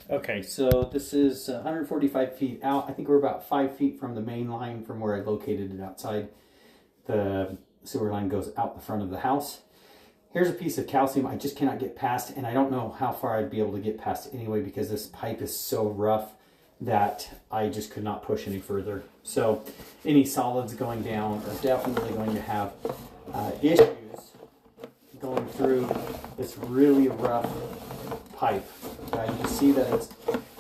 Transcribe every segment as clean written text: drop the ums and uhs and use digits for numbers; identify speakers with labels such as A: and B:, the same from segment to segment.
A: Okay, so this is 145 feet out. I think we're about 5 feet from the main line from where I located it outside. The sewer line goes out the front of the house. Here's a piece of calcium I just cannot get past, and I don't know how far I'd be able to get past anyway because this pipe is so rough that I just could not push any further. So any solids going down are definitely going to have issues going through this really rough pipe. You see that it's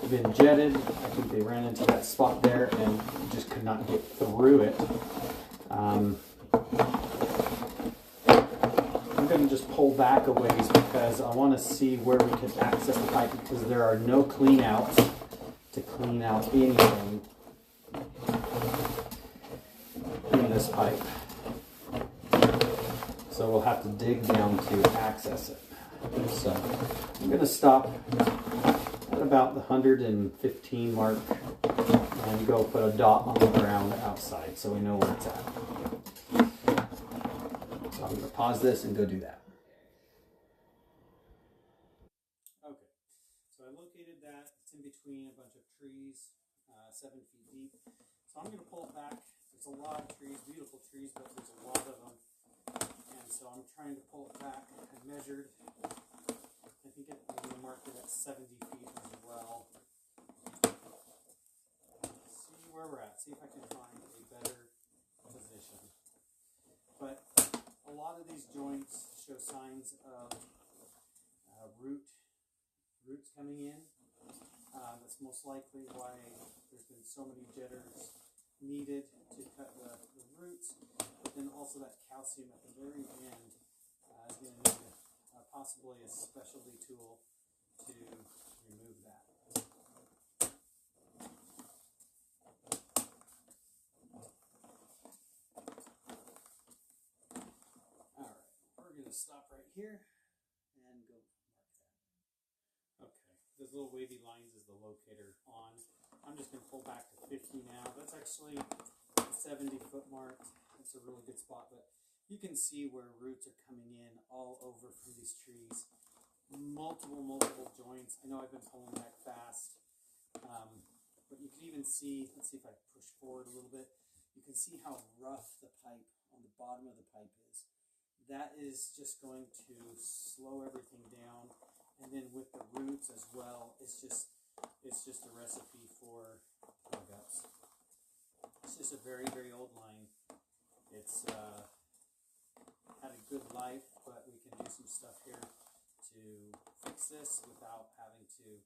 A: been jetted. I think they ran into that spot there and just could not get through it. I'm going to just pull back a ways because I want to see where we can access the pipe because there are no clean outs to clean out anything in this pipe. So we'll have to dig down to access it. So I'm going to stop at about the 115 mark and go put a dot on the ground outside so we know where it's at. So I'm going to pause this and go do that. Okay, so I located that. It's in between a bunch of trees, 7 feet deep. So I'm going to pull it back. There's a lot of trees, beautiful trees, but there's a lot of them. And so I'm trying to pull it back. I measured, I think I'm going to mark it at 70 feet as well. See where we're at, see if I can find a better position. But a lot of these joints show signs of roots coming in. That's most likely why there's been so many jetters needed to cut the roots. But then also that calcium at the very end is going to need possibly a specialty tool to remove that. Alright, we're going to stop right here and go mark that. Okay, those little wavy lines is the locator on. I'm just going to pull back to 50 now. That's actually a 70-foot mark. That's a really good spot, but you can see where roots are coming in all over from these trees. Multiple joints. I know I've been pulling back fast, but you can even see, let's see if I push forward a little bit, you can see how rough the pipe on the bottom of the pipe is. That is just going to slow everything down, and then with the roots as well, it's just a recipe for hookups. It's just a very old line. It's had a good life, but we can do some stuff here to fix this without having to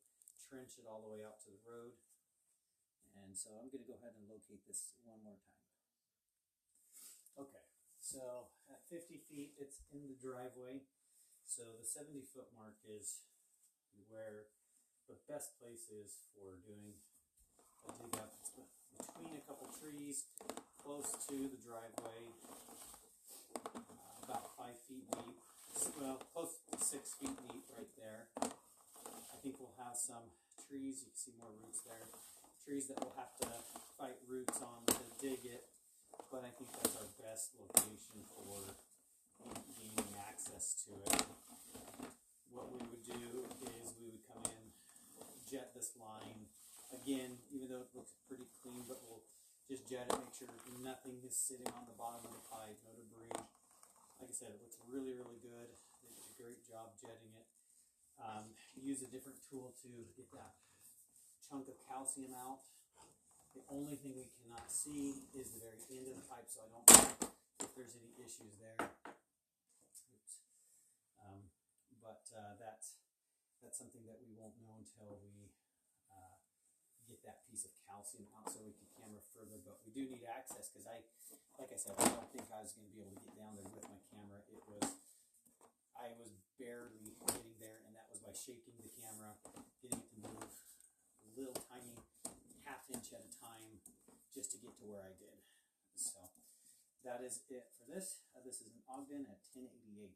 A: trench it all the way out to the road. And so I'm going to go ahead and locate this one more time. Okay, so at 50 feet, it's in the driveway. So the 70-foot mark is where the best place is for doing a dig up. It's between a couple trees, close to the driveway, about 5 feet deep. Well, close to 6 feet deep right there. I think we'll have some trees. You can see more roots there. Trees that we'll have to fight roots on to dig it. But I think that's our best location for gaining access to it. What we would do is we would come in, jet this line. Again, even though it looks pretty clean, but we'll just jet it, make sure nothing is sitting on the bottom of the pipe, no debris. Like I said, it looks really good. They did a great job jetting it. Use a different tool to get that chunk of calcium out. The only thing we cannot see is the very end of the pipe, so I don't know if there's any issues there. Oops. But that's something that we won't know until we get that piece of calcium out so we can camera further. But we do need access because like I said, I don't think I was going to be able to get down there with my camera. I was barely getting there, and that was by shaking the camera, getting it to move a little tiny half-inch at a time just to get to where I did. So that is it for this. This is an Ogden at 1088.